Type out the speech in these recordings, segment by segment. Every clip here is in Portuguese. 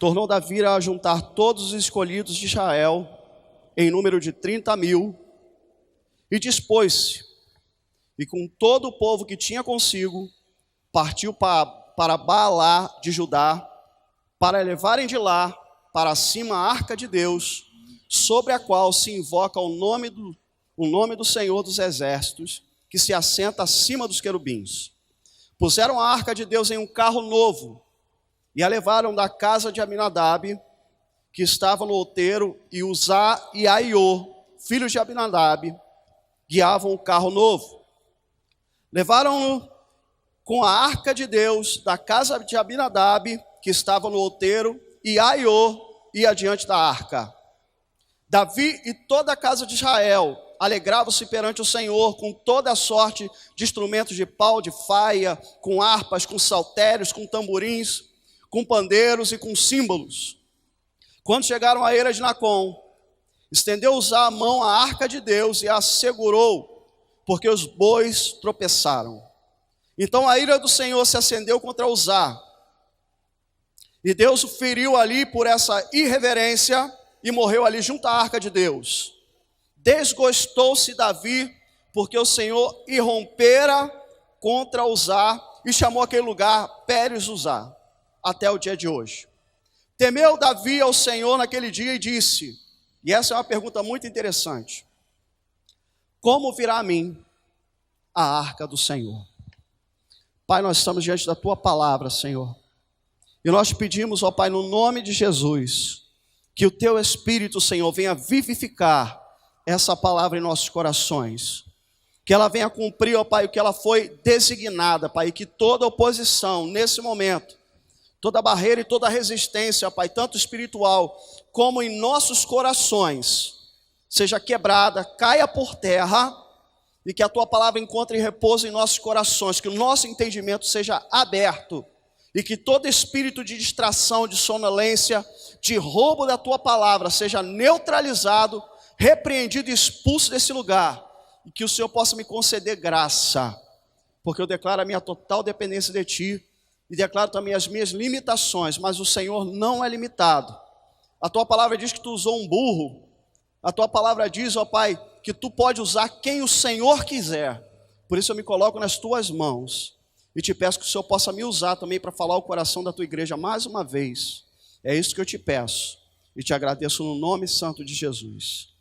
tornou Davi a juntar todos os escolhidos de Israel, em número de 30.000, e dispôs-se, e com todo o povo que tinha consigo, partiu para Baalá de Judá, para levarem de lá para cima a arca de Deus, sobre a qual se invoca o nome do Senhor dos Exércitos, que se assenta acima dos querubins. Puseram a arca de Deus em um carro novo, e a levaram da casa de Aminadab, que estava no outeiro, e Uzá e Aiô, filhos de Aminadab, guiavam o carro novo. Levaram-no com a arca de Deus da casa de Aminadab, que estava no outeiro, e Aiô ia adiante da arca. Davi e toda a casa de Israel alegravam-se perante o Senhor com toda a sorte de instrumentos de pau, de faia, com harpas, com saltérios, com tamborins, com pandeiros e com símbolos. Quando chegaram à eira de Nacon, estendeu Uzá a mão à arca de Deus e a segurou, porque os bois tropeçaram. Então a ira do Senhor se acendeu contra Uzá, e Deus o feriu ali por essa irreverência, e morreu ali junto à arca de Deus. Desgostou-se Davi, porque o Senhor irrompera contra Uzá, e chamou aquele lugar Pérez Uzá, até o dia de hoje. Temeu Davi ao Senhor naquele dia e disse, e essa é uma pergunta muito interessante: como virá a mim a arca do Senhor? Pai, nós estamos diante da tua palavra, Senhor, e nós pedimos, ó Pai, no nome de Jesus, que o teu Espírito, Senhor, venha vivificar essa palavra em nossos corações, que ela venha cumprir, ó Pai, o que ela foi designada, Pai, e que toda oposição nesse momento, toda barreira e toda resistência, Pai, tanto espiritual como em nossos corações, seja quebrada, caia por terra, e que a tua palavra encontre repouso em nossos corações, que o nosso entendimento seja aberto, e que todo espírito de distração, de sonolência, de roubo da tua palavra seja neutralizado, repreendido e expulso desse lugar, e que o Senhor possa me conceder graça, porque eu declaro a minha total dependência de ti, e declaro também as minhas limitações, mas o Senhor não é limitado. A tua palavra diz que tu usou um burro, a tua palavra diz, ó Pai, que tu pode usar quem o Senhor quiser. Por isso eu me coloco nas tuas mãos, e te peço que o Senhor possa me usar também para falar o coração da tua igreja mais uma vez. É isso que eu te peço, e te agradeço no nome santo de Jesus.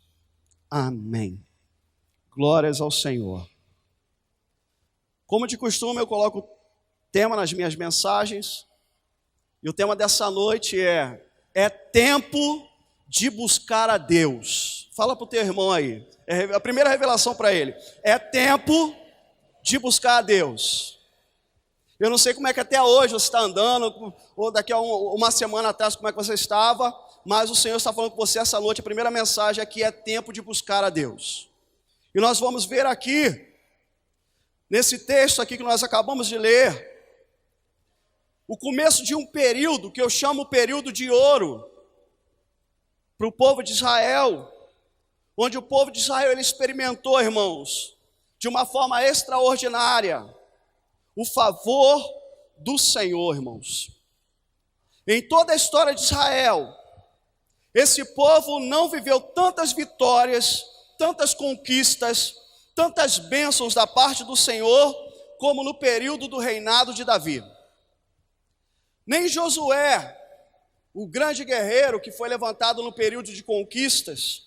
Amém. Glórias ao Senhor. Como de costume, eu coloco tema nas minhas mensagens, e o tema dessa noite é tempo de buscar a Deus. Fala para o teu irmão aí, é a primeira revelação para ele, é tempo de buscar a Deus. Eu não sei como é que até hoje você está andando, ou daqui a uma semana atrás como é que você estava, mas o Senhor está falando com você essa noite, a primeira mensagem aqui é tempo de buscar a Deus. E nós vamos ver aqui, nesse texto aqui que nós acabamos de ler, o começo de um período que eu chamo o período de ouro para o povo de Israel, onde o povo de Israel ele experimentou, irmãos, de uma forma extraordinária, o favor do Senhor, irmãos. Em toda a história de Israel, esse povo não viveu tantas vitórias, tantas conquistas, tantas bênçãos da parte do Senhor, como no período do reinado de Davi. Nem Josué, o grande guerreiro que foi levantado no período de conquistas,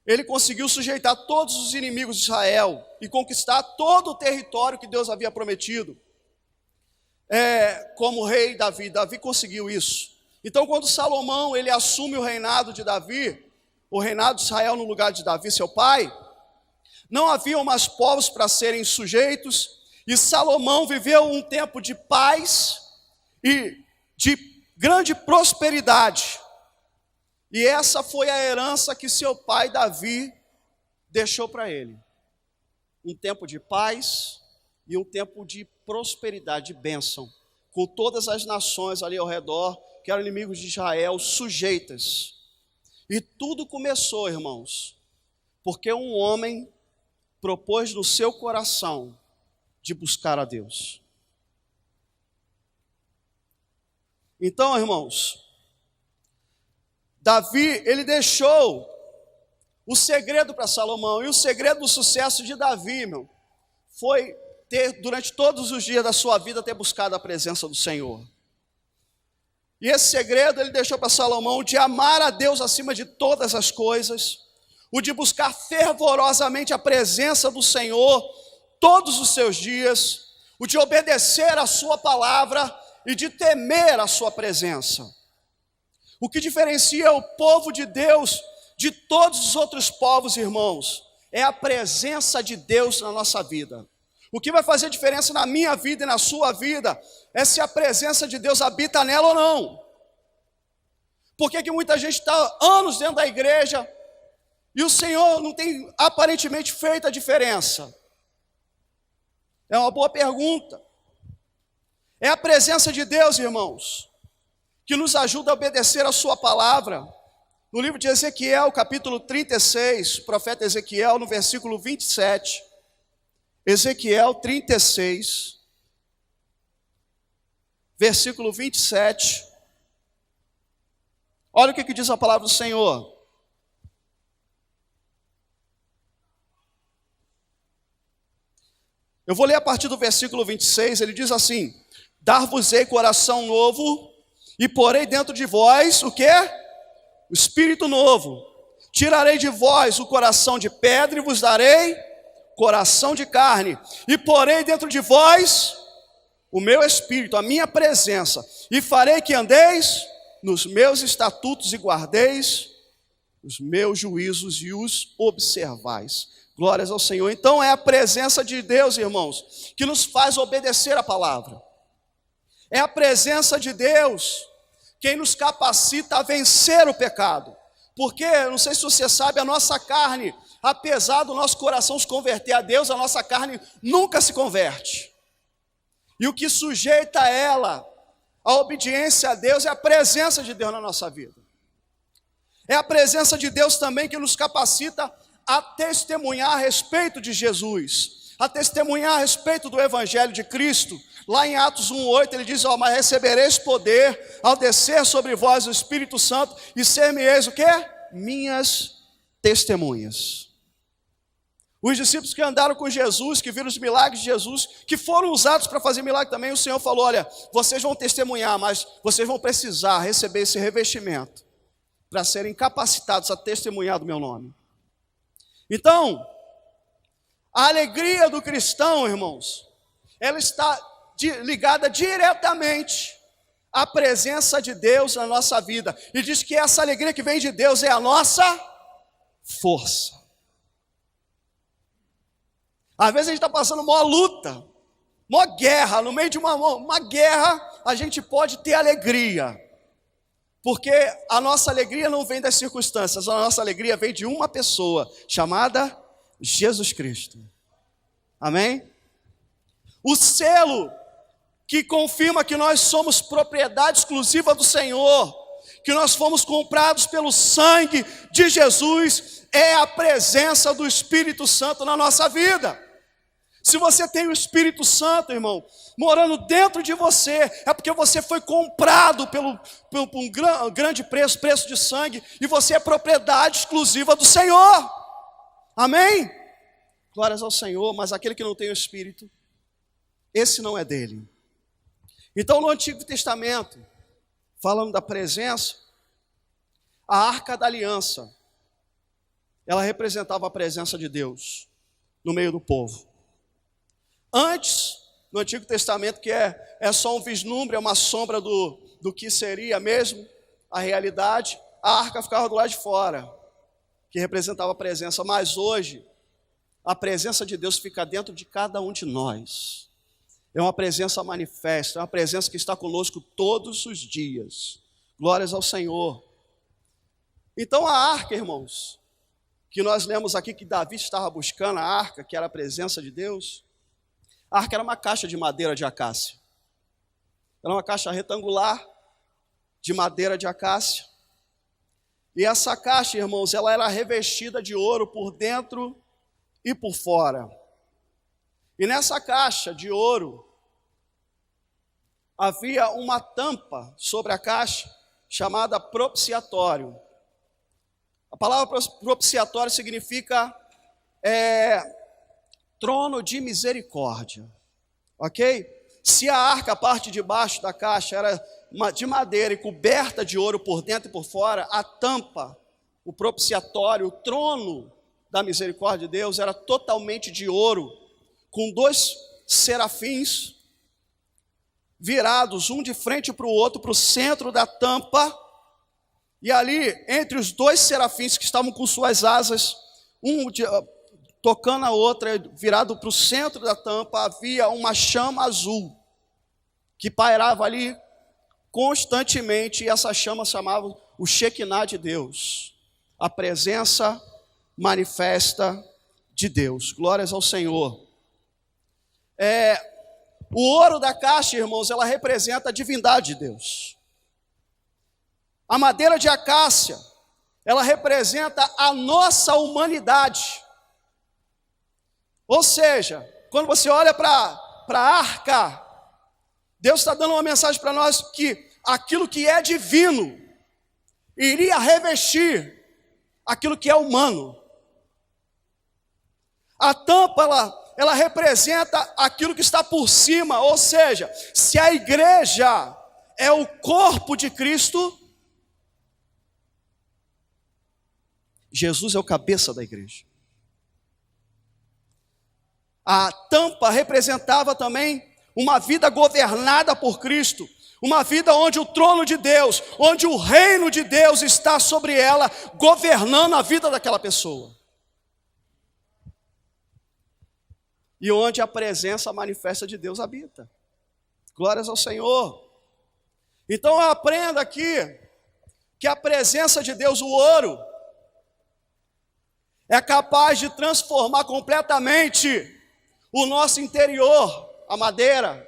ele conseguiu sujeitar todos os inimigos de Israel e conquistar todo o território que Deus havia prometido. Como rei Davi conseguiu isso. Então quando Salomão ele assume o reinado de Davi, o reinado de Israel no lugar de Davi, seu pai, não haviam mais povos para serem sujeitos, e Salomão viveu um tempo de paz e de grande prosperidade. E essa foi a herança que seu pai Davi deixou para ele. Um tempo de paz e um tempo de prosperidade, de bênção, com todas as nações ali ao redor, que eram inimigos de Israel, sujeitas. E tudo começou, irmãos, porque um homem propôs no seu coração de buscar a Deus. Então, irmãos, Davi, ele deixou o segredo para Salomão. E o segredo do sucesso de Davi, irmão, foi ter, durante todos os dias da sua vida, ter buscado a presença do Senhor. E esse segredo ele deixou para Salomão, de amar a Deus acima de todas as coisas, o de buscar fervorosamente a presença do Senhor todos os seus dias, o de obedecer a sua palavra e de temer a sua presença. O que diferencia o povo de Deus de todos os outros povos, irmãos, é a presença de Deus na nossa vida. O que vai fazer diferença na minha vida e na sua vida é se a presença de Deus habita nela ou não. Por que muita gente está anos dentro da igreja e o Senhor não tem aparentemente feito a diferença? É uma boa pergunta. É a presença de Deus, irmãos, que nos ajuda a obedecer a sua palavra. No livro de Ezequiel, capítulo 36, o profeta Ezequiel, no versículo 27, Ezequiel 36, versículo 27, olha o que diz a palavra do Senhor. Eu vou ler a partir do versículo 26, ele diz assim: dar-vos-ei coração novo, e porei dentro de vós o quê? O espírito novo. Tirarei de vós o coração de pedra e vos darei coração de carne. E porei dentro de vós o meu espírito, a minha presença. E farei que andeis nos meus estatutos e guardeis os meus juízos e os observais. Glórias ao Senhor. Então é a presença de Deus, irmãos, que nos faz obedecer a palavra. É a presença de Deus quem nos capacita a vencer o pecado. Porque, não sei se você sabe, a nossa carne, apesar do nosso coração se converter a Deus, a nossa carne nunca se converte. E o que sujeita ela, a obediência a Deus, é a presença de Deus na nossa vida. É a presença de Deus também que nos capacita a testemunhar a respeito de Jesus, a testemunhar a respeito do Evangelho de Cristo. Lá em Atos 1:8 ele diz: mas recebereis poder ao descer sobre vós o Espírito Santo e ser-me-eis o quê? Minhas testemunhas. Os discípulos que andaram com Jesus, que viram os milagres de Jesus, que foram usados para fazer milagre também, o Senhor falou: olha, vocês vão testemunhar, mas vocês vão precisar receber esse revestimento para serem capacitados a testemunhar do meu nome. Então, a alegria do cristão, irmãos, ela está ligada diretamente à presença de Deus na nossa vida. E diz que essa alegria que vem de Deus é a nossa força. Às vezes a gente está passando uma luta, uma guerra. No meio de uma guerra, a gente pode ter alegria. Porque a nossa alegria não vem das circunstâncias, a nossa alegria vem de uma pessoa, chamada Jesus Cristo. Amém? O selo que confirma que nós somos propriedade exclusiva do Senhor, que nós fomos comprados pelo sangue de Jesus, é a presença do Espírito Santo na nossa vida. Se você tem o Espírito Santo, irmão, morando dentro de você, é porque você foi comprado por um grande preço de sangue, e você é propriedade exclusiva do Senhor. Amém? Glórias ao Senhor. Mas aquele que não tem o Espírito, esse não é dele. Então no Antigo Testamento, falando da presença, a Arca da Aliança, ela representava a presença de Deus no meio do povo. Antes, no Antigo Testamento, que é só um vislumbre, é uma sombra do que seria mesmo a realidade, a arca ficava do lado de fora, que representava a presença. Mas hoje, a presença de Deus fica dentro de cada um de nós. É uma presença manifesta, é uma presença que está conosco todos os dias. Glórias ao Senhor. Então a arca, irmãos, que nós lemos aqui que Davi estava buscando, a arca, que era a presença de Deus, a arca era uma caixa de madeira de acácia. Era uma caixa retangular de madeira de acácia. E essa caixa, irmãos, ela era revestida de ouro por dentro e por fora. E nessa caixa de ouro, havia uma tampa sobre a caixa, chamada propiciatório. A palavra propiciatório significa trono de misericórdia, ok? Se a arca, a parte de baixo da caixa, era de madeira e coberta de ouro por dentro e por fora, a tampa, o propiciatório, o trono da misericórdia de Deus era totalmente de ouro, com 2 serafins virados, um de frente para o outro, para o centro da tampa, e ali, entre os 2 serafins que estavam com suas asas, tocando a outra, virado para o centro da tampa, havia uma chama azul, que pairava ali constantemente, e essa chama chamava o Shekinah de Deus, a presença manifesta de Deus. Glórias ao Senhor. O ouro da caixa, irmãos, ela representa a divindade de Deus. A madeira de acácia, ela representa a nossa humanidade. Ou seja, quando você olha para a arca, Deus está dando uma mensagem para nós que aquilo que é divino iria revestir aquilo que é humano. A tampa, ela representa aquilo que está por cima, ou seja, se a igreja é o corpo de Cristo, Jesus é o cabeça da igreja. A tampa representava também uma vida governada por Cristo, uma vida onde o trono de Deus, onde o reino de Deus está sobre ela, governando a vida daquela pessoa. E onde a presença manifesta de Deus habita. Glórias ao Senhor. Então aprenda aqui que a presença de Deus, o ouro, é capaz de transformar completamente o nosso interior, a madeira.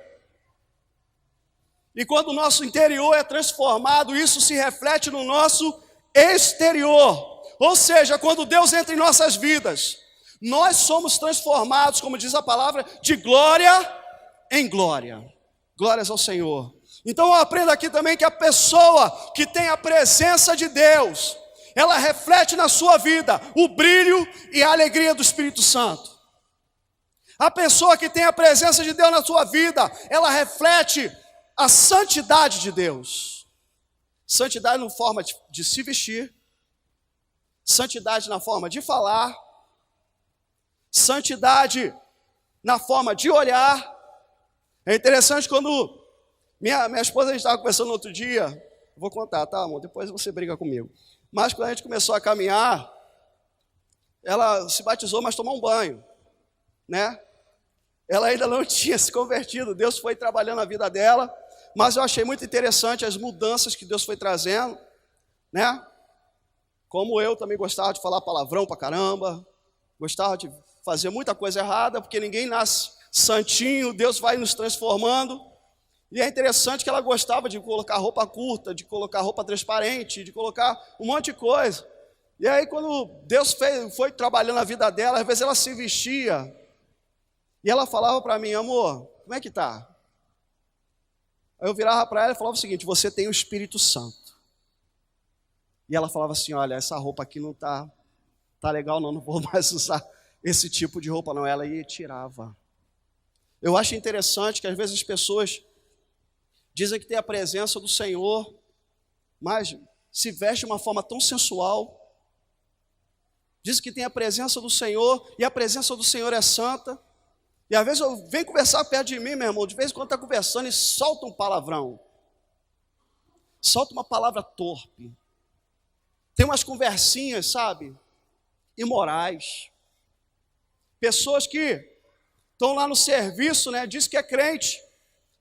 E quando o nosso interior é transformado, isso se reflete no nosso exterior. Ou seja, quando Deus entra em nossas vidas, nós somos transformados, como diz a palavra, de glória em glória. Glórias ao Senhor. Então eu aprendo aqui também que a pessoa que tem a presença de Deus, ela reflete na sua vida o brilho e a alegria do Espírito Santo. A pessoa que tem a presença de Deus na sua vida, ela reflete a santidade de Deus. Santidade na forma de se vestir, santidade na forma de falar, santidade na forma de olhar. É interessante quando minha esposa, a gente estava conversando no outro dia, vou contar, tá, amor? Depois você briga comigo. Mas quando a gente começou a caminhar, ela se batizou, mas tomou um banho, né? Ela ainda não tinha se convertido, Deus foi trabalhando a vida dela, mas eu achei muito interessante as mudanças que Deus foi trazendo, né? Como eu também gostava de falar palavrão pra caramba, gostava de fazer muita coisa errada, porque ninguém nasce santinho, Deus vai nos transformando. E é interessante que ela gostava de colocar roupa curta, de colocar roupa transparente, de colocar um monte de coisa. E aí quando Deus foi trabalhando a vida dela, às vezes ela se vestia, e ela falava para mim, amor, como é que tá? Aí eu virava para ela e falava o seguinte, você tem o Espírito Santo. E ela falava assim, olha, essa roupa aqui não tá legal não vou mais usar esse tipo de roupa não. Ela ia e tirava. Eu acho interessante que às vezes as pessoas dizem que tem a presença do Senhor, mas se veste de uma forma tão sensual. Dizem que tem a presença do Senhor, e a presença do Senhor é santa. E às vezes eu venho conversar perto de mim, meu irmão, de vez em quando está conversando e solta um palavrão. Solta uma palavra torpe. Tem umas conversinhas, sabe, imorais. Pessoas que estão lá no serviço, né, diz que é crente.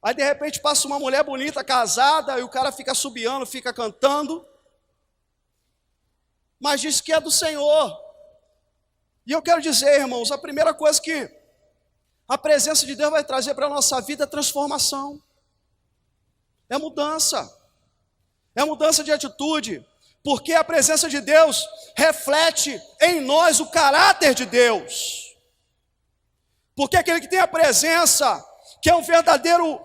Aí de repente passa uma mulher bonita, casada, e o cara fica assobiando, fica cantando. Mas diz que é do Senhor. E eu quero dizer, irmãos, a primeira coisa que a presença de Deus vai trazer para a nossa vida é transformação. É mudança. É mudança de atitude. Porque a presença de Deus reflete em nós o caráter de Deus. Porque aquele que tem a presença, que é um verdadeiro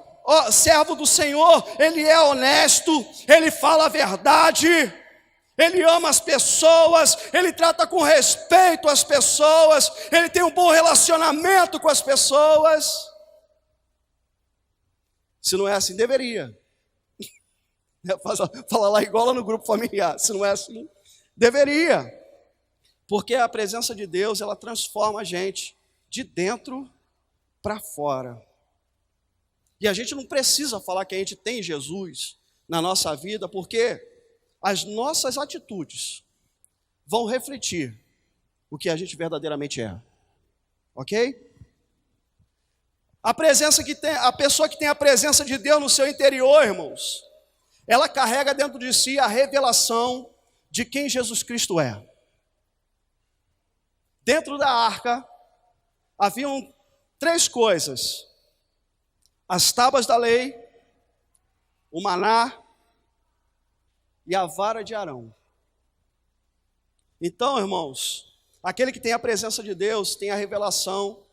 servo do Senhor, ele é honesto, ele fala a verdade, Ele ama as pessoas, ele trata com respeito as pessoas, ele tem um bom relacionamento com as pessoas. Se não é assim, deveria. Fala lá igual lá no grupo familiar. Se não é assim, deveria. Porque a presença de Deus, ela transforma a gente de dentro para fora. E a gente não precisa falar que a gente tem Jesus na nossa vida, porque as nossas atitudes vão refletir o que a gente verdadeiramente é. Ok? A pessoa que tem a presença de Deus no seu interior, irmãos, ela carrega dentro de si a revelação de quem Jesus Cristo é. Dentro da arca haviam 3 coisas: as tábuas da lei, o maná e a vara de Arão. Então, irmãos, aquele que tem a presença de Deus tem a revelação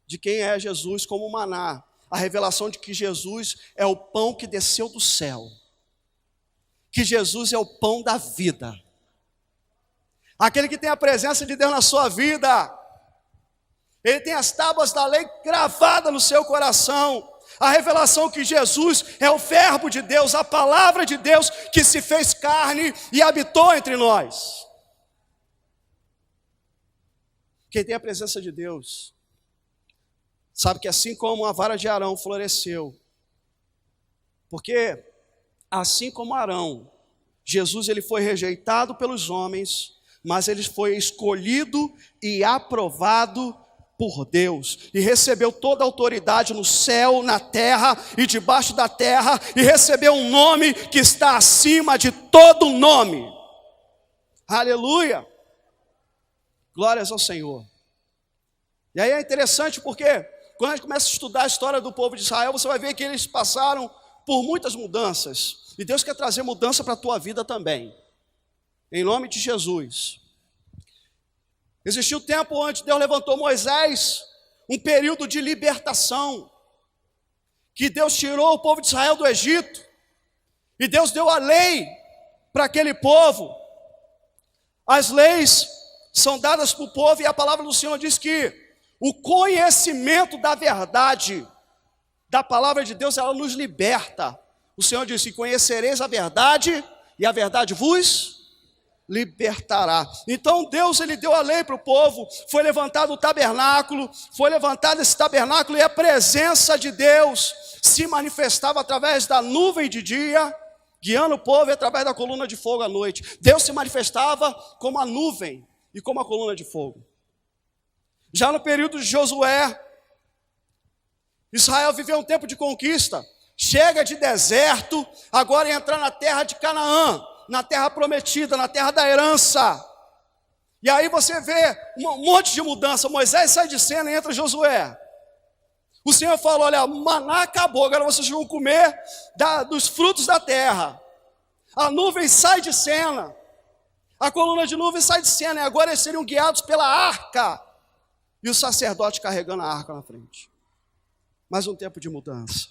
de quem é Jesus como o maná, a revelação de que Jesus é o pão que desceu do céu, que Jesus é o pão da vida. Aquele que tem a presença de Deus na sua vida, ele tem as tábuas da lei gravadas no seu coração, a revelação que Jesus é o verbo de Deus, a palavra de Deus que se fez carne e habitou entre nós. Quem tem a presença de Deus sabe que assim como a vara de Arão floresceu, porque assim como Arão, Jesus ele foi rejeitado pelos homens, mas ele foi escolhido e aprovado por Deus, e recebeu toda a autoridade no céu, na terra e debaixo da terra, e recebeu um nome que está acima de todo nome. Aleluia! Glórias ao Senhor. E aí é interessante porque quando a gente começa a estudar a história do povo de Israel, você vai ver que eles passaram por muitas mudanças. E Deus quer trazer mudança para a tua vida também. Em nome de Jesus. Existiu tempo onde Deus levantou Moisés, um período de libertação. Que Deus tirou o povo de Israel do Egito. E Deus deu a lei para aquele povo. As leis são dadas para o povo e a palavra do Senhor diz que o conhecimento da verdade, da palavra de Deus, ela nos liberta. O Senhor disse: conhecereis a verdade e a verdade vos libertará. Então Deus ele deu a lei para o povo, foi levantado o tabernáculo, foi levantado esse tabernáculo e a presença de Deus se manifestava através da nuvem de dia, guiando o povo, e através da coluna de fogo à noite. Deus se manifestava como a nuvem e como a coluna de fogo. Já no período de Josué, Israel viveu um tempo de conquista, chega de deserto, agora entrar na terra de Canaã, na terra prometida, na terra da herança. E aí você vê um monte de mudança. Moisés sai de cena e entra Josué. O Senhor fala: olha, o maná acabou, agora vocês vão comer dos frutos da terra. A nuvem sai de cena, a coluna de nuvem sai de cena, e agora eles seriam guiados pela arca, e o sacerdote carregando a arca na frente. Mais um tempo de mudança.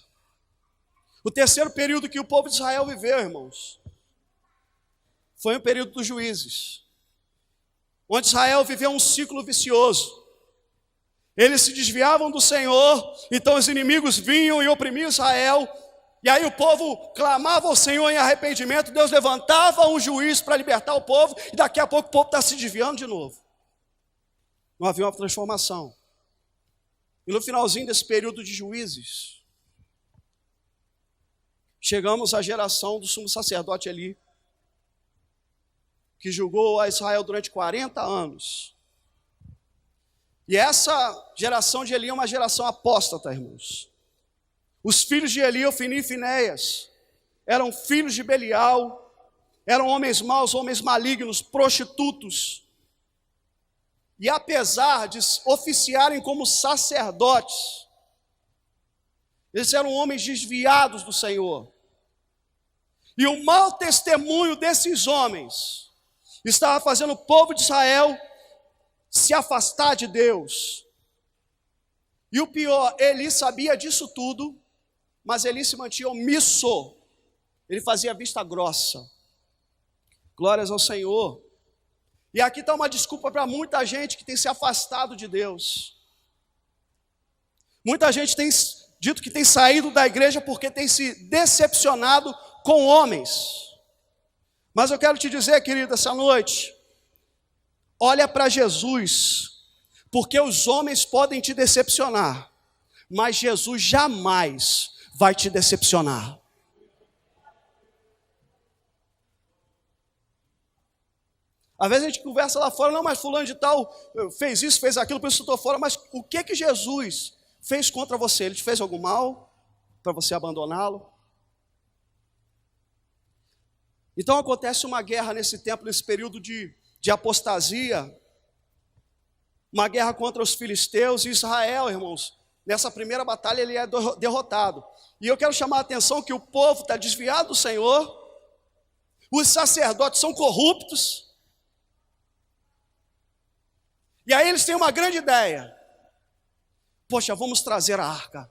O terceiro período que o povo de Israel viveu, irmãos, foi o período dos juízes, onde Israel viveu um ciclo vicioso. Eles se desviavam do Senhor, então os inimigos vinham e oprimiam Israel, e aí o povo clamava ao Senhor em arrependimento, Deus levantava um juiz para libertar o povo, e daqui a pouco o povo está se desviando de novo. Não havia uma transformação. E no finalzinho desse período de juízes, chegamos à geração do sumo sacerdote Eli, que julgou a Israel durante 40 anos. E essa geração de Eli é uma geração apóstata, irmãos. Os filhos de Eli, Ofni e Finéias, eram filhos de Belial, eram homens maus, homens malignos, prostitutos. E apesar de oficiarem como sacerdotes, eles eram homens desviados do Senhor. E o mau testemunho desses homens estava fazendo o povo de Israel se afastar de Deus. E o pior, Eli sabia disso tudo, mas Eli se mantinha omisso. Ele fazia vista grossa. Glórias ao Senhor. E aqui está uma desculpa para muita gente que tem se afastado de Deus. Muita gente tem dito que tem saído da igreja porque tem se decepcionado com homens. Mas eu quero te dizer, querido, essa noite, olha para Jesus, porque os homens podem te decepcionar, mas Jesus jamais vai te decepcionar. Às vezes a gente conversa lá fora, não, mas fulano de tal fez isso, fez aquilo, por isso eu estou fora. Mas o que Jesus fez contra você? Ele te fez algum mal para você abandoná-lo? Então acontece uma guerra nesse tempo, nesse período de apostasia, uma guerra contra os filisteus e Israel, irmãos. Nessa primeira batalha ele é derrotado. E eu quero chamar a atenção que o povo está desviado do Senhor, os sacerdotes são corruptos. E aí eles têm uma grande ideia. Poxa, vamos trazer a arca.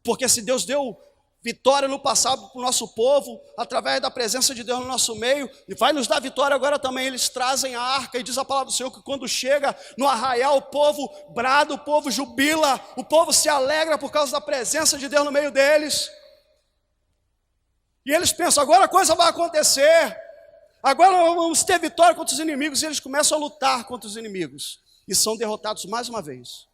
Porque se Deus deu vitória no passado para o nosso povo, através da presença de Deus no nosso meio, e vai nos dar vitória agora também. Eles trazem a arca, e diz a palavra do Senhor que quando chega no arraial, o povo brada, o povo jubila, o povo se alegra por causa da presença de Deus no meio deles. E eles pensam, agora a coisa vai acontecer. Agora vamos ter vitória contra os inimigos. E eles começam a lutar contra os inimigos. E são derrotados mais uma vez.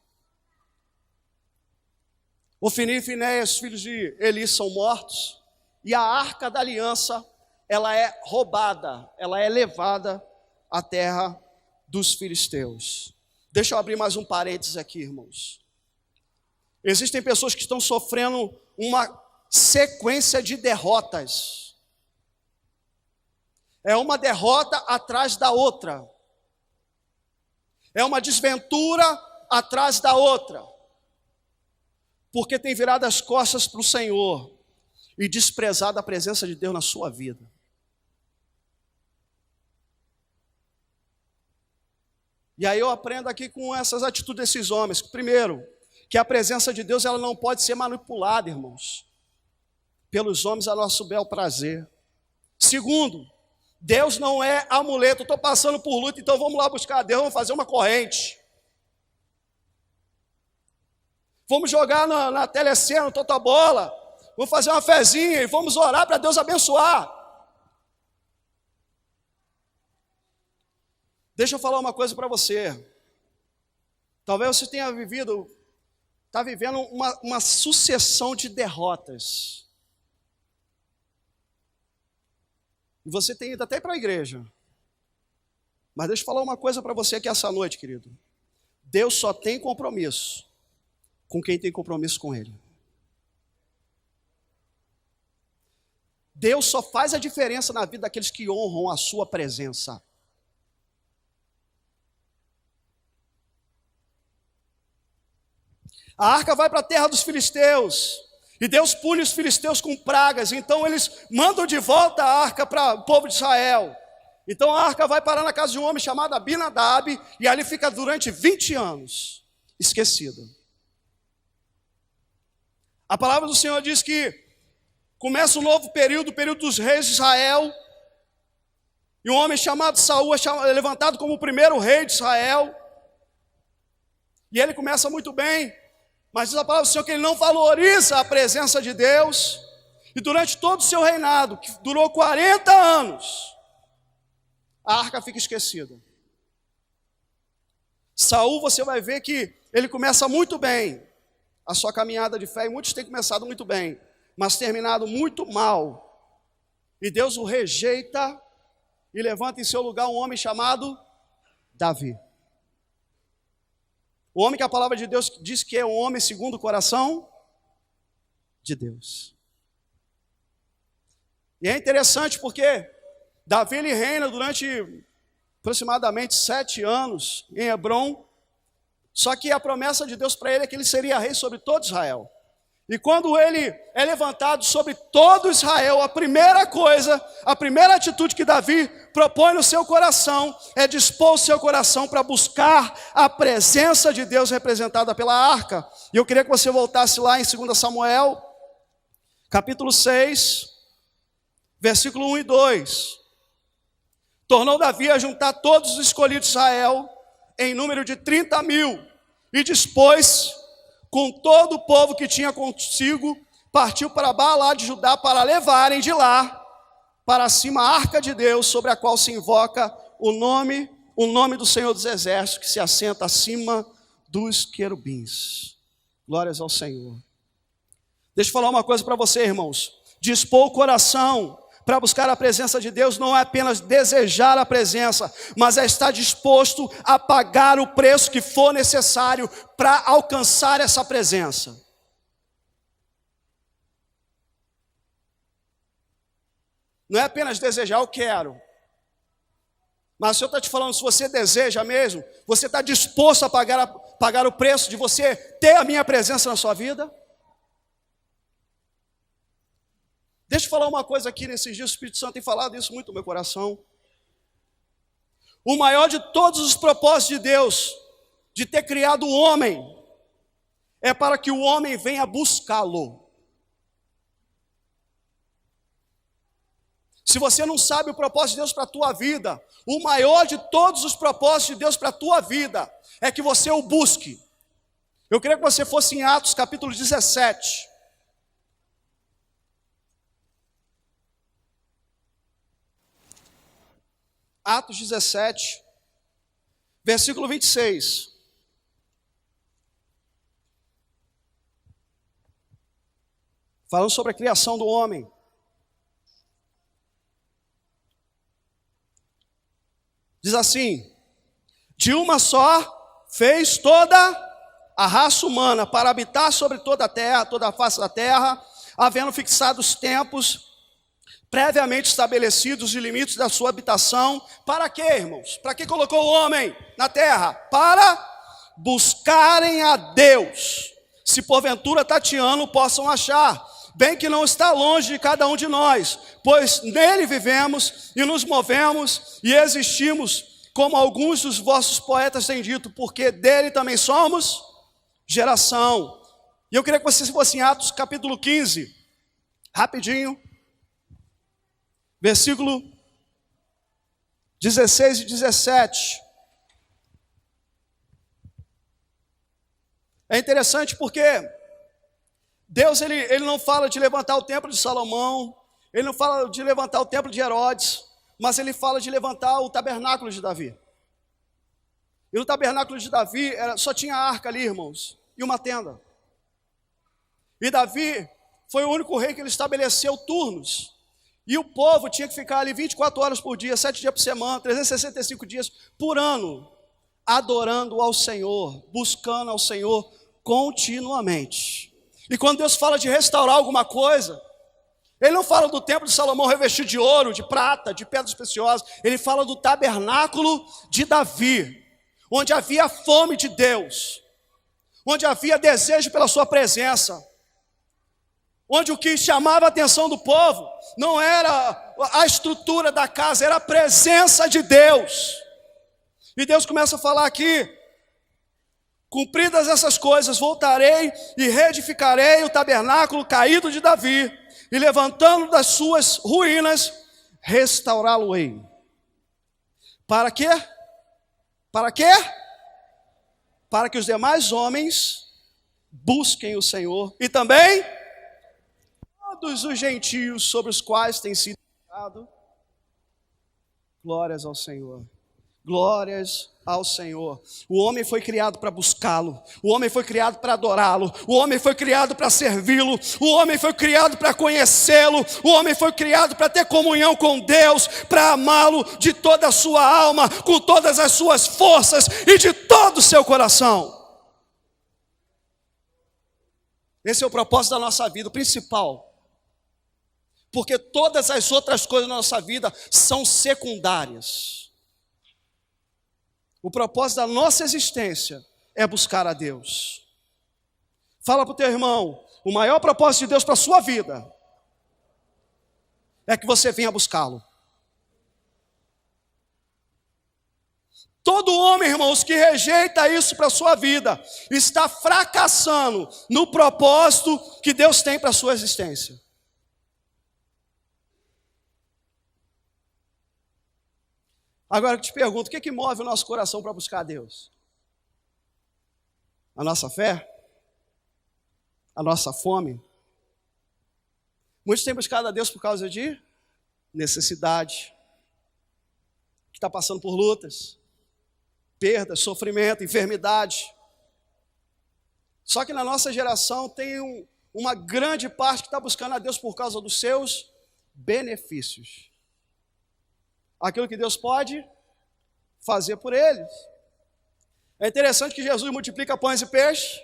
Ofni e Finéias, filhos de Eli, são mortos. E a arca da aliança, ela é roubada. Ela é levada à terra dos filisteus. Deixa eu abrir mais um parênteses aqui, irmãos. Existem pessoas que estão sofrendo uma sequência de derrotas. É uma derrota atrás da outra. É uma desventura atrás da outra. Porque tem virado as costas para o Senhor e desprezado a presença de Deus na sua vida. E aí eu aprendo aqui com essas atitudes desses homens. Primeiro, que a presença de Deus ela não pode ser manipulada, irmãos, pelos homens a nosso bel prazer. Segundo, Deus não é amuleto. Estou passando por luta, então vamos lá buscar Deus, vamos fazer uma corrente. Vamos jogar na telecena, no Totobola, vamos fazer uma fezinha e vamos orar para Deus abençoar. Deixa eu falar uma coisa para você. Talvez você tenha está vivendo uma sucessão de derrotas. E você tem ido até para a igreja. Mas deixa eu falar uma coisa para você aqui essa noite, querido. Deus só tem compromisso com quem tem compromisso com Ele. Deus só faz a diferença na vida daqueles que honram a sua presença. A arca vai para a terra dos filisteus. E Deus pune os filisteus com pragas. Então eles mandam de volta a arca para o povo de Israel. Então a arca vai parar na casa de um homem chamado Abinadab. E ali fica durante 20 anos esquecida. A palavra do Senhor diz que começa um novo período, o período dos reis de Israel. E um homem chamado Saul é levantado como o primeiro rei de Israel. E ele começa muito bem. Mas diz a palavra do Senhor que ele não valoriza a presença de Deus. E durante todo o seu reinado, que durou 40 anos, a arca fica esquecida. Saul, você vai ver que ele começa muito bem a sua caminhada de fé. E muitos têm começado muito bem, mas terminado muito mal. E Deus o rejeita e levanta em seu lugar um homem chamado Davi. O homem que a palavra de Deus diz que é um homem segundo o coração de Deus. E é interessante porque Davi ele reina durante aproximadamente 7 anos em Hebrom. Só que a promessa de Deus para ele é que ele seria rei sobre todo Israel. E quando ele é levantado sobre todo Israel, a primeira atitude que Davi propõe no seu coração é dispor o seu coração para buscar a presença de Deus representada pela arca. E eu queria que você voltasse lá em 2 Samuel, capítulo 6, versículo 1 e 2. tornou Davi a juntar todos os escolhidos de Israel, em número de 30.000, e dispôs, com todo o povo que tinha consigo, partiu para Baalá de Judá para levarem de lá para cima a arca de Deus, sobre a qual se invoca o nome do Senhor dos Exércitos, que se assenta acima dos querubins. Glórias ao Senhor. Deixa eu falar uma coisa para você, irmãos. Dispor o coração para buscar a presença de Deus não é apenas desejar a presença, mas é estar disposto a pagar o preço que for necessário para alcançar essa presença. Não é apenas desejar, eu quero. Mas o Senhor está te falando, se você deseja mesmo, você está disposto a pagar o preço de você ter a minha presença na sua vida? Deixa eu falar uma coisa aqui, nesses dias o Espírito Santo tem falado isso muito no meu coração. O maior de todos os propósitos de Deus, de ter criado o homem, é para que o homem venha buscá-lo. Se você não sabe o propósito de Deus para a tua vida, o maior de todos os propósitos de Deus para a tua vida é que você o busque. Eu queria que você fosse em Atos capítulo 17. Atos 17, versículo 26. Falando sobre a criação do homem. Diz assim: de uma só fez toda a raça humana para habitar sobre toda a terra, toda a face da terra, havendo fixado os tempos previamente estabelecidos e limites da sua habitação. Para quê, irmãos? Para que colocou o homem na terra? Para buscarem a Deus, se porventura tateando possam achar, bem que não está longe de cada um de nós, pois nele vivemos e nos movemos e existimos, como alguns dos vossos poetas têm dito, porque dele também somos geração. E eu queria que vocês fossem em Atos capítulo 15, rapidinho, versículo 16 e 17. É interessante porque Deus ele não fala de levantar o templo de Salomão, ele não fala de levantar o templo de Herodes, mas ele fala de levantar o tabernáculo de Davi. E no tabernáculo de Davi só tinha a arca ali, irmãos, e uma tenda. E Davi foi o único rei que ele estabeleceu turnos. E o povo tinha que ficar ali 24 horas por dia, 7 dias por semana, 365 dias por ano, adorando ao Senhor, buscando ao Senhor continuamente. E quando Deus fala de restaurar alguma coisa, Ele não fala do templo de Salomão revestido de ouro, de prata, de pedras preciosas. Ele fala do tabernáculo de Davi, onde havia fome de Deus, onde havia desejo pela sua presença, onde o que chamava a atenção do povo não era a estrutura da casa, era a presença de Deus. E Deus começa a falar aqui: cumpridas essas coisas, voltarei e reedificarei o tabernáculo caído de Davi, e levantando das suas ruínas, restaurá-lo-ei. Para quê? Para quê? Para que os demais homens busquem o Senhor, e também todos os gentios sobre os quais tem sido dado. Glórias ao Senhor. Glórias ao Senhor. O homem foi criado para buscá-lo. O homem foi criado para adorá-lo. O homem foi criado para servi-lo. O homem foi criado para conhecê-lo. O homem foi criado para ter comunhão com Deus, para amá-lo de toda a sua alma, com todas as suas forças e de todo o seu coração. Esse é o propósito da nossa vida, o principal. Porque todas as outras coisas da nossa vida são secundárias. O propósito da nossa existência é buscar a Deus. Fala para o teu irmão: o maior propósito de Deus para a sua vida é que você venha buscá-lo. Todo homem, irmãos, que rejeita isso para a sua vida, está fracassando no propósito que Deus tem para a sua existência. Agora eu te pergunto, o que é que move o nosso coração para buscar a Deus? A nossa fé? A nossa fome? Muitos têm buscado a Deus por causa de necessidade, que está passando por lutas, perdas, sofrimento, enfermidade. Só que na nossa geração tem uma grande parte que está buscando a Deus por causa dos seus benefícios. Aquilo que Deus pode fazer por eles. É interessante que Jesus multiplica pães e peixes,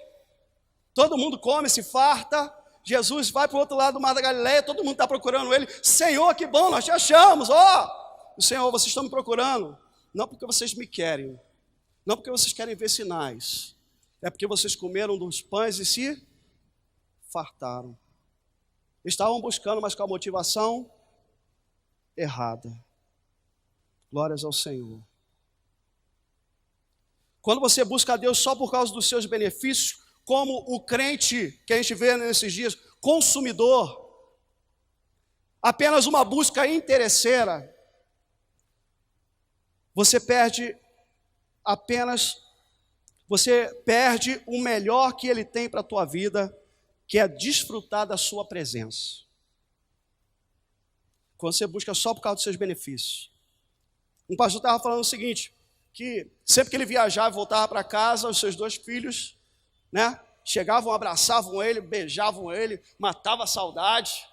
todo mundo come, se farta. Jesus vai para o outro lado do Mar da Galileia, todo mundo está procurando ele. Senhor, que bom, nós te achamos. O Senhor, vocês estão me procurando, não porque vocês me querem, não porque vocês querem ver sinais, é porque vocês comeram dos pães e se fartaram. Estavam buscando, mas com a motivação errada. Glórias ao Senhor. Quando você busca a Deus só por causa dos seus benefícios, como o crente que a gente vê nesses dias, consumidor, apenas uma busca interesseira, você perde o melhor que Ele tem para a tua vida, que é desfrutar da sua presença. Quando você busca só por causa dos seus benefícios. Um pastor estava falando o seguinte, que sempre que ele viajava e voltava para casa, os seus 2 filhos, né, chegavam, abraçavam ele, beijavam ele, matava a saudade,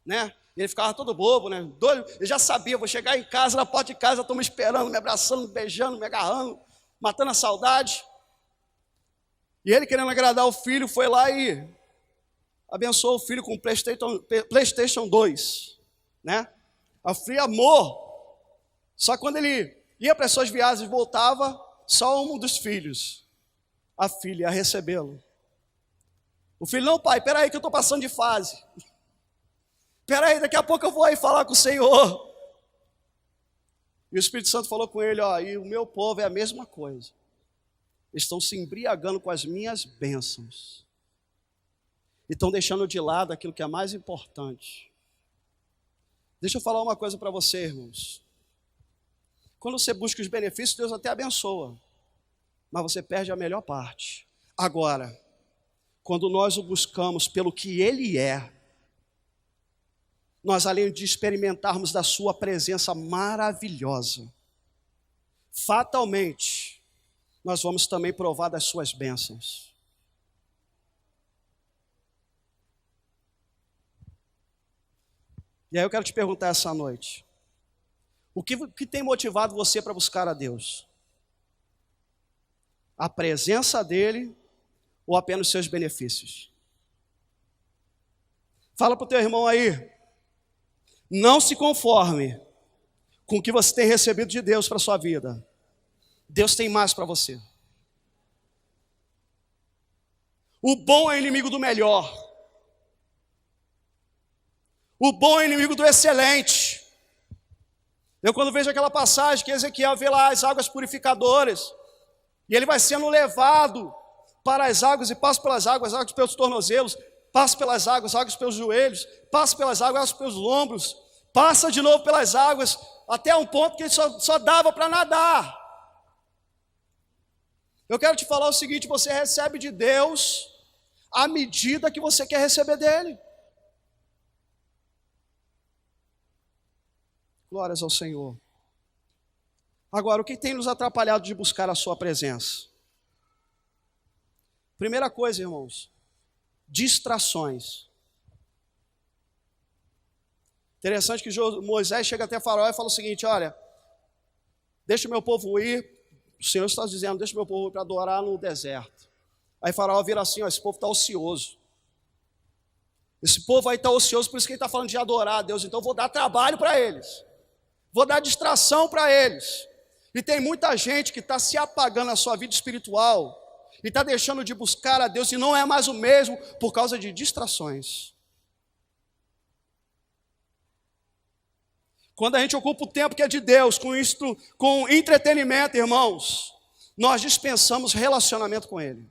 né? Ele ficava todo bobo, né? Doido. Ele já sabia, vou chegar em casa, na porta de casa, estão me esperando, me abraçando, me beijando, me agarrando, matando a saudade. E ele, querendo agradar o filho, foi lá e abençoou o filho com o PlayStation 2, né? A filha amor. Só que quando ele ia para as suas viagens e voltava, só um dos filhos, a filha, ia recebê-lo. O filho, não, pai, peraí que eu estou passando de fase. Peraí, daqui a pouco eu vou aí falar com o Senhor. E o Espírito Santo falou com ele, e o meu povo é a mesma coisa. Estão se embriagando com as minhas bênçãos. E estão deixando de lado aquilo que é mais importante. Deixa eu falar uma coisa para você, irmãos. Quando você busca os benefícios, Deus até abençoa. Mas você perde a melhor parte. Agora, quando nós o buscamos pelo que Ele é, nós, além de experimentarmos da sua presença maravilhosa, fatalmente, nós vamos também provar das suas bênçãos. E aí eu quero te perguntar essa noite, o que tem motivado você para buscar a Deus? A presença dEle ou apenas os seus benefícios? Fala para o teu irmão aí, não se conforme com o que você tem recebido de Deus para a sua vida. Deus tem mais para você. O bom é inimigo do melhor. O bom é inimigo do excelente. Eu quando vejo aquela passagem que Ezequiel vê lá as águas purificadoras, e ele vai sendo levado para as águas, e passa pelas águas pelos tornozelos, passa pelas águas pelos joelhos, passa pelas águas pelos lombros, passa de novo pelas águas, até um ponto que ele só dava para nadar. Eu quero te falar o seguinte, você recebe de Deus à medida que você quer receber dele. Glórias ao Senhor. Agora, o que tem nos atrapalhado de buscar a sua presença? Primeira coisa, irmãos, distrações. Interessante que Moisés chega até Faraó e fala o seguinte, olha, deixa o meu povo ir, o Senhor está dizendo, deixa o meu povo ir para adorar no deserto. Aí Faraó vira assim, esse povo está ocioso. Esse povo aí está ocioso, por isso que ele está falando de adorar a Deus, então eu vou dar trabalho para eles. Vou dar distração para eles. E tem muita gente que está se apagando na sua vida espiritual e está deixando de buscar a Deus e não é mais o mesmo por causa de distrações. Quando a gente ocupa o tempo que é de Deus com entretenimento, irmãos, nós dispensamos relacionamento com Ele.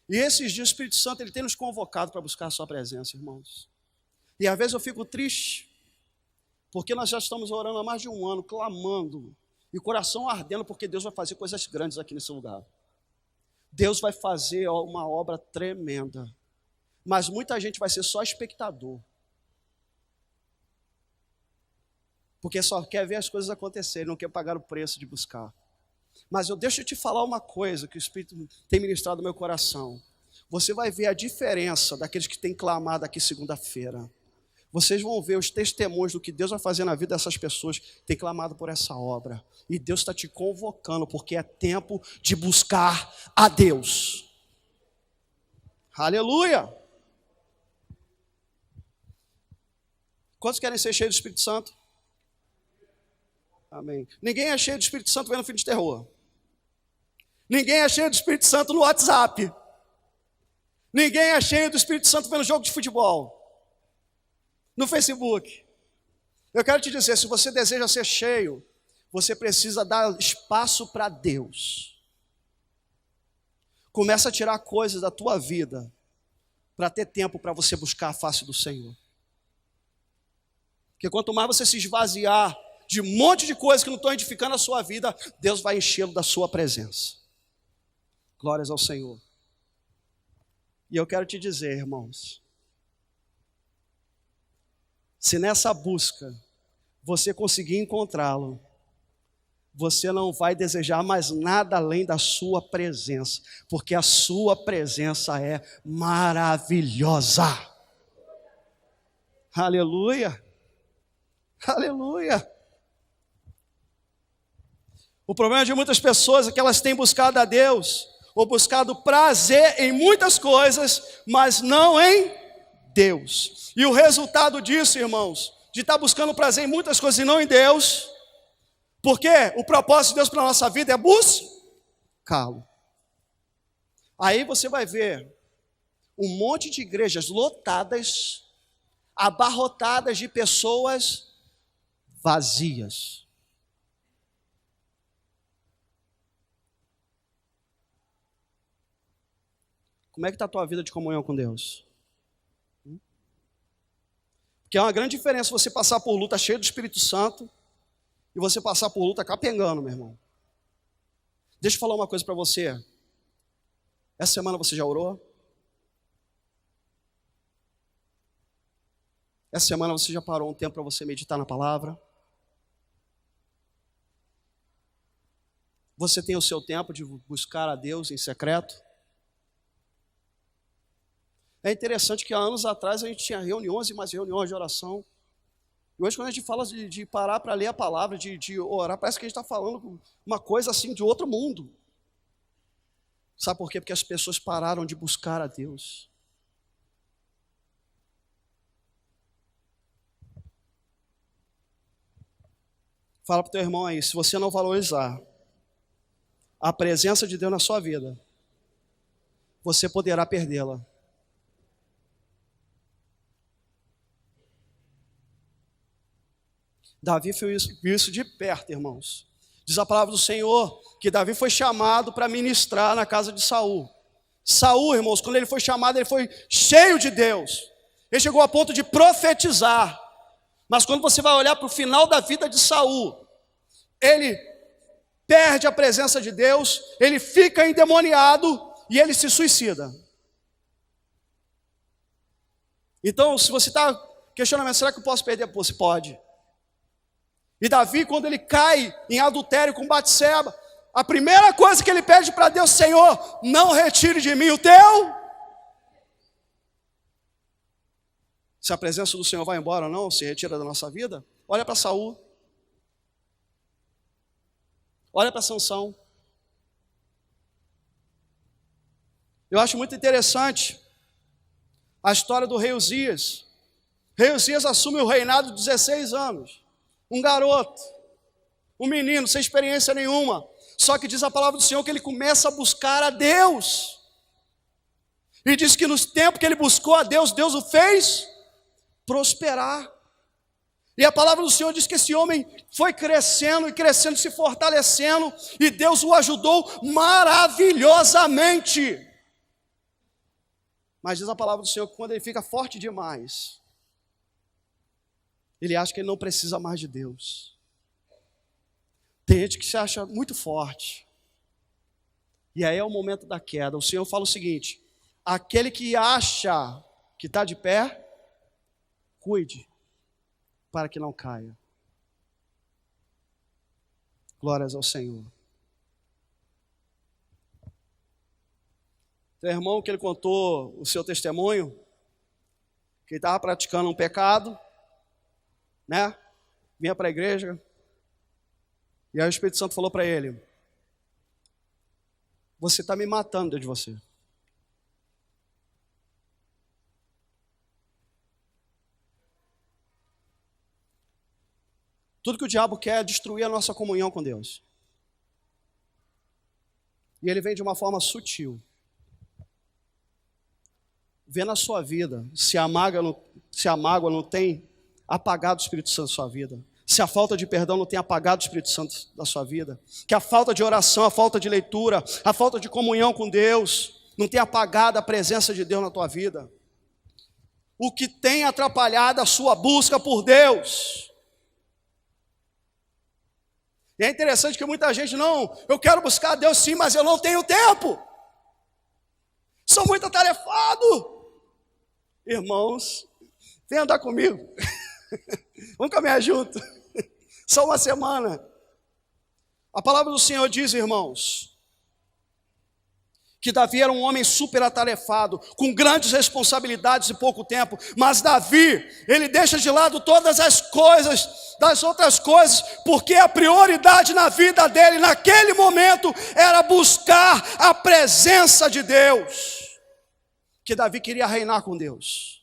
E esses dias o Espírito Santo ele tem nos convocado para buscar a sua presença, irmãos. E às vezes eu fico triste, Porque nós já estamos orando há mais de um ano, clamando, e o coração ardendo, porque Deus vai fazer coisas grandes aqui nesse lugar. Deus vai fazer uma obra tremenda. Mas muita gente vai ser só espectador. Porque só quer ver as coisas acontecerem, não quer pagar o preço de buscar. Mas deixa eu te falar uma coisa que o Espírito tem ministrado no meu coração. Você vai ver a diferença daqueles que têm clamado aqui segunda-feira. Vocês vão ver os testemunhos do que Deus vai fazer na vida dessas pessoas que têm clamado por essa obra. E Deus está te convocando, porque é tempo de buscar a Deus. Aleluia! Quantos querem ser cheios do Espírito Santo? Amém. Ninguém é cheio do Espírito Santo vendo filme de terror. Ninguém é cheio do Espírito Santo no WhatsApp. Ninguém é cheio do Espírito Santo vendo jogo de futebol. No Facebook. Eu quero te dizer, se você deseja ser cheio, você precisa dar espaço para Deus. Começa a tirar coisas da tua vida para ter tempo para você buscar a face do Senhor. Porque quanto mais você se esvaziar de um monte de coisas que não estão edificando a sua vida, Deus vai enchê-lo da sua presença. Glórias ao Senhor. E eu quero te dizer, irmãos, se nessa busca você conseguir encontrá-lo, você não vai desejar mais nada além da sua presença, porque a sua presença é maravilhosa. Aleluia, aleluia. O problema de muitas pessoas é que elas têm buscado a Deus, ou buscado prazer em muitas coisas, mas não em Deus. E o resultado disso, irmãos, de estar buscando prazer em muitas coisas e não em Deus, porque o propósito de Deus para a nossa vida é buscá-lo. Aí você vai ver um monte de igrejas lotadas, abarrotadas de pessoas vazias. Como é que está a tua vida de comunhão com Deus? Porque é uma grande diferença você passar por luta cheia do Espírito Santo e você passar por luta capengando, meu irmão. Deixa eu falar uma coisa para você. Essa semana você já orou? Essa semana você já parou um tempo para você meditar na palavra? Você tem o seu tempo de buscar a Deus em secreto? É interessante que há anos atrás a gente tinha reuniões e mais reuniões de oração. E hoje quando a gente fala de parar para ler a palavra, de orar, parece que a gente está falando uma coisa assim de outro mundo. Sabe por quê? Porque as pessoas pararam de buscar a Deus. Fala para o teu irmão aí, se você não valorizar a presença de Deus na sua vida, você poderá perdê-la. Davi viu isso de perto, irmãos. Diz a palavra do Senhor que Davi foi chamado para ministrar na casa de Saul. Saul, irmãos, quando ele foi chamado, ele foi cheio de Deus. Ele chegou a ponto de profetizar. Mas quando você vai olhar para o final da vida de Saul, ele perde a presença de Deus, ele fica endemoniado e ele se suicida. Então, se você está questionando, será que eu posso perder? Você pode. E Davi, quando ele cai em adultério com Batseba, a primeira coisa que ele pede para Deus, Senhor, não retire de mim o teu. Se a presença do Senhor vai embora ou não, se retira da nossa vida, olha para Saul. Olha para Sansão. Eu acho muito interessante a história do rei Uzias. Rei Uzias assume o reinado de 16 anos. Um garoto, um menino, sem experiência nenhuma. Só que diz a palavra do Senhor que ele começa a buscar a Deus. E diz que nos tempos que ele buscou a Deus, Deus o fez prosperar. E a palavra do Senhor diz que esse homem foi crescendo e crescendo, se fortalecendo. E Deus o ajudou maravilhosamente. Mas diz a palavra do Senhor que quando ele fica forte demais, ele acha que ele não precisa mais de Deus. Tem gente que se acha muito forte. E aí é o momento da queda. O Senhor fala o seguinte: aquele que acha que está de pé, cuide, para que não caia. Glórias ao Senhor. Tem um irmão que ele contou o seu testemunho, que ele estava praticando um pecado, né? Vinha para a igreja, e aí o Espírito Santo falou para ele: você está me matando dentro de você. Tudo que o diabo quer é destruir a nossa comunhão com Deus. E ele vem de uma forma sutil. Vê na sua vida se a mágoa não tem apagado o Espírito Santo da sua vida. Se a falta de perdão não tem apagado o Espírito Santo da sua vida. Que a falta de oração, a falta de leitura, a falta de comunhão com Deus não tem apagado a presença de Deus na tua vida. O que tem atrapalhado a sua busca por Deus. E é interessante que muita gente, não, eu quero buscar a Deus sim, mas eu não tenho tempo. Sou muito atarefado. Irmãos, vem andar comigo. Vamos caminhar junto. Só uma semana. A palavra do Senhor diz, irmãos, que Davi era um homem super atarefado, com grandes responsabilidades e pouco tempo. Mas Davi, ele deixa de lado todas as coisas, das outras coisas, porque a prioridade na vida dele, naquele momento, era buscar a presença de Deus. Que Davi queria reinar com Deus.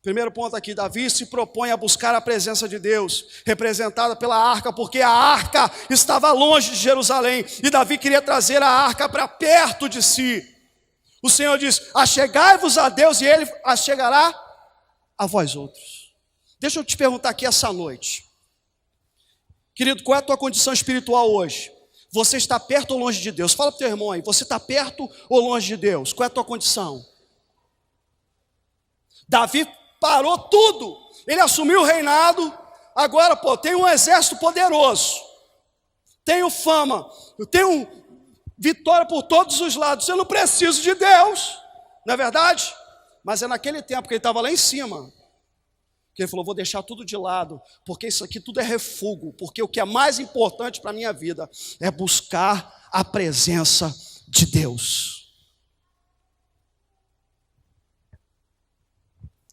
Primeiro ponto aqui, Davi se propõe a buscar a presença de Deus, representada pela arca, porque a arca estava longe de Jerusalém, e Davi queria trazer a arca para perto de si. O Senhor diz: achegai-vos a Deus, e Ele achegará a vós outros. Deixa eu te perguntar aqui essa noite, querido, qual é a tua condição espiritual hoje? Você está perto ou longe de Deus? Fala para o teu irmão aí, você está perto ou longe de Deus? Qual é a tua condição? Davi parou tudo, ele assumiu o reinado, agora tenho um exército poderoso, tenho fama, eu tenho vitória por todos os lados, eu não preciso de Deus, não é verdade? Mas é naquele tempo que ele estava lá em cima, que ele falou: vou deixar tudo de lado, porque isso aqui tudo é refúgio, porque o que é mais importante para a minha vida é buscar a presença de Deus.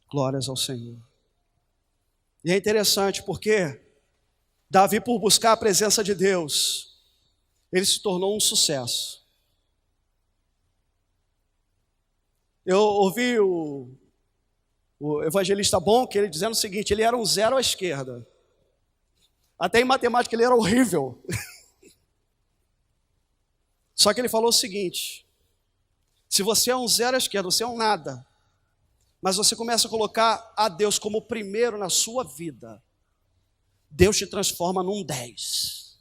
Glórias ao Senhor. E é interessante porque Davi, por buscar a presença de Deus, ele se tornou um sucesso. Eu ouvi o evangelista bom, que ele dizendo o seguinte: ele era um 0 à esquerda. Até em matemática ele era horrível. Só que ele falou o seguinte: se você é um 0 à esquerda, você é um nada. Mas você começa a colocar a Deus como primeiro na sua vida, Deus te transforma num 10.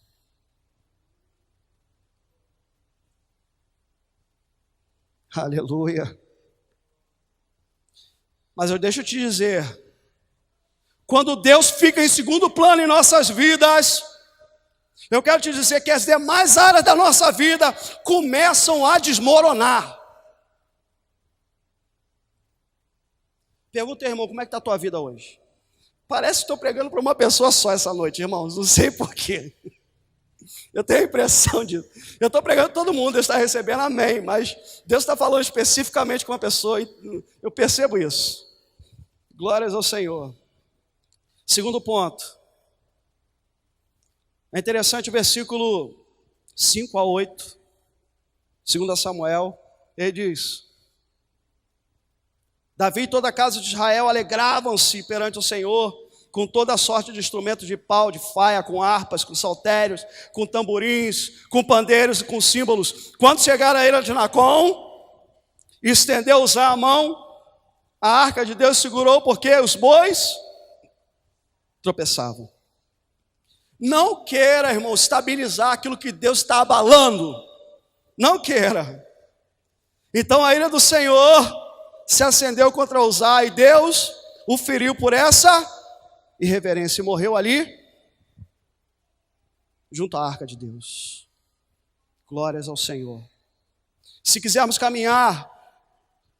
Aleluia. Mas eu deixo te dizer, quando Deus fica em segundo plano em nossas vidas, eu quero te dizer que as demais áreas da nossa vida começam a desmoronar. Pergunta, irmão, como é que está a tua vida hoje? Parece que estou pregando para uma pessoa só essa noite, irmãos, não sei porquê. Eu tenho a impressão disso. Eu estou pregando para todo mundo, Deus está recebendo, amém. Mas Deus está falando especificamente com uma pessoa, e eu percebo isso. Glórias ao Senhor. Segundo ponto. É interessante o versículo 5 a 8, 2 Samuel, ele diz: Davi e toda a casa de Israel alegravam-se perante o Senhor, com toda a sorte de instrumentos de pau, de faia, com harpas, com saltérios, com tamborins, com pandeiros e com símbolos. Quando chegaram a ilha de Nacon, estendeu Uzá a mão, a arca de Deus segurou, porque os bois tropeçavam. Não queira, irmão, estabilizar aquilo que Deus está abalando. Não queira. Então a ira do Senhor se acendeu contra Uzá, e Deus o feriu por essa irreverência e morreu ali, junto à arca de Deus. Glórias ao Senhor. Se quisermos caminhar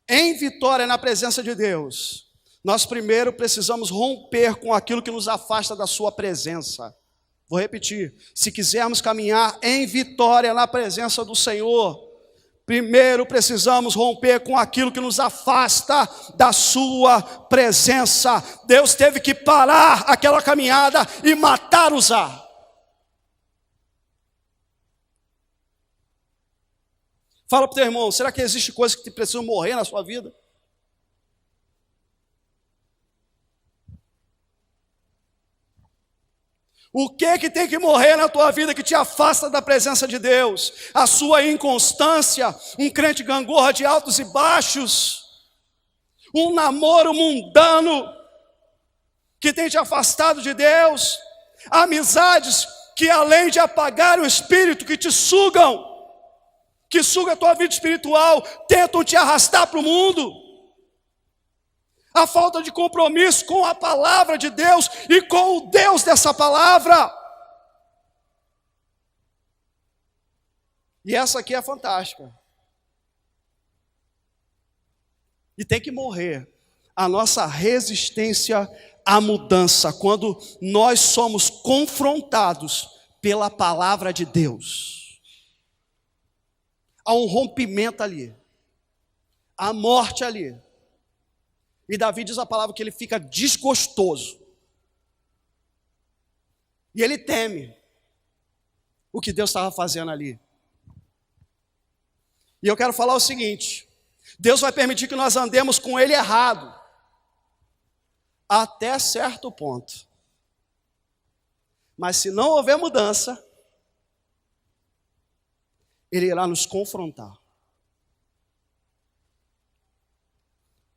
em vitória na presença de Deus, nós primeiro precisamos romper com aquilo que nos afasta da sua presença. Vou repetir, se quisermos caminhar em vitória na presença do Senhor, primeiro precisamos romper com aquilo que nos afasta da sua presença. Deus teve que parar aquela caminhada e matar Uzá. Fala para o teu irmão, será que existe coisas que precisam morrer na sua vida? O que tem que morrer na tua vida que te afasta da presença de Deus? A sua inconstância, um crente gangorra de altos e baixos, um namoro mundano que tem te afastado de Deus, amizades que além de apagar o espírito, que te sugam, que suga a tua vida espiritual, tentam te arrastar para o mundo. A falta de compromisso com a palavra de Deus e com o Deus dessa palavra. E essa aqui é fantástica. E tem que morrer a nossa resistência à mudança, quando nós somos confrontados pela palavra de Deus. Há um rompimento ali, há morte ali. E Davi diz a palavra que ele fica desgostoso. E ele teme o que Deus estava fazendo ali. E eu quero falar o seguinte: Deus vai permitir que nós andemos com ele errado, até certo ponto. Mas se não houver mudança, ele irá nos confrontar.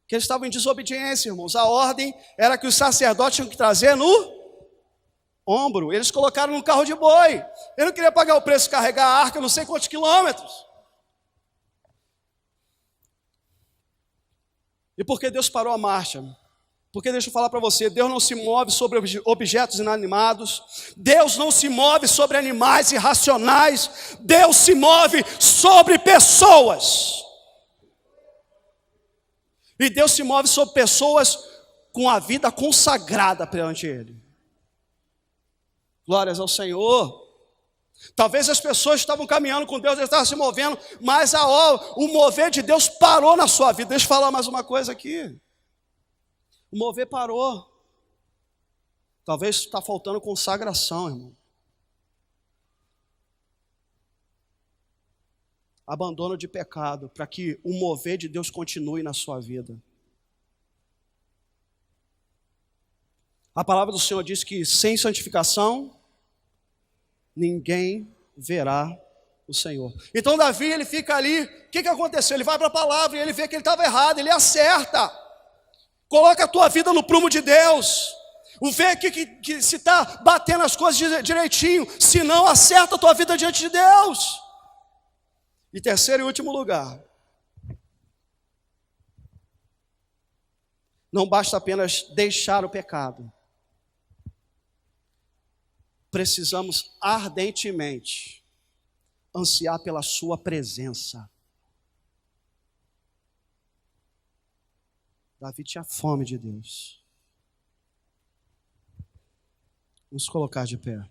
Que eles estavam em desobediência, irmãos. A ordem era que os sacerdotes tinham que trazer no ombro. Eles colocaram no carro de boi. Eu não queria pagar o preço de carregar a arca, não sei quantos quilômetros. E por que Deus parou a marcha? Porque deixa eu falar para você, Deus não se move sobre objetos inanimados, Deus não se move sobre animais irracionais, Deus se move sobre pessoas. E Deus se move sobre pessoas com a vida consagrada perante Ele. Glórias ao Senhor. Talvez as pessoas estavam caminhando com Deus, eles estavam se movendo, mas o mover de Deus parou na sua vida. Deixa eu falar mais uma coisa aqui. O mover parou. Talvez está faltando consagração, irmão. Abandono de pecado, para que o mover de Deus continue na sua vida. A palavra do Senhor diz que sem santificação, ninguém verá o Senhor. Então Davi, ele fica ali, o que aconteceu? Ele vai para a palavra e ele vê que ele estava errado, ele acerta. Coloca a tua vida no prumo de Deus. Vê que se está batendo as coisas direitinho, se não, acerta a tua vida diante de Deus. E terceiro e último lugar, não basta apenas deixar o pecado. Precisamos ardentemente ansiar pela sua presença. Davi tinha fome de Deus. Vamos colocar de pé.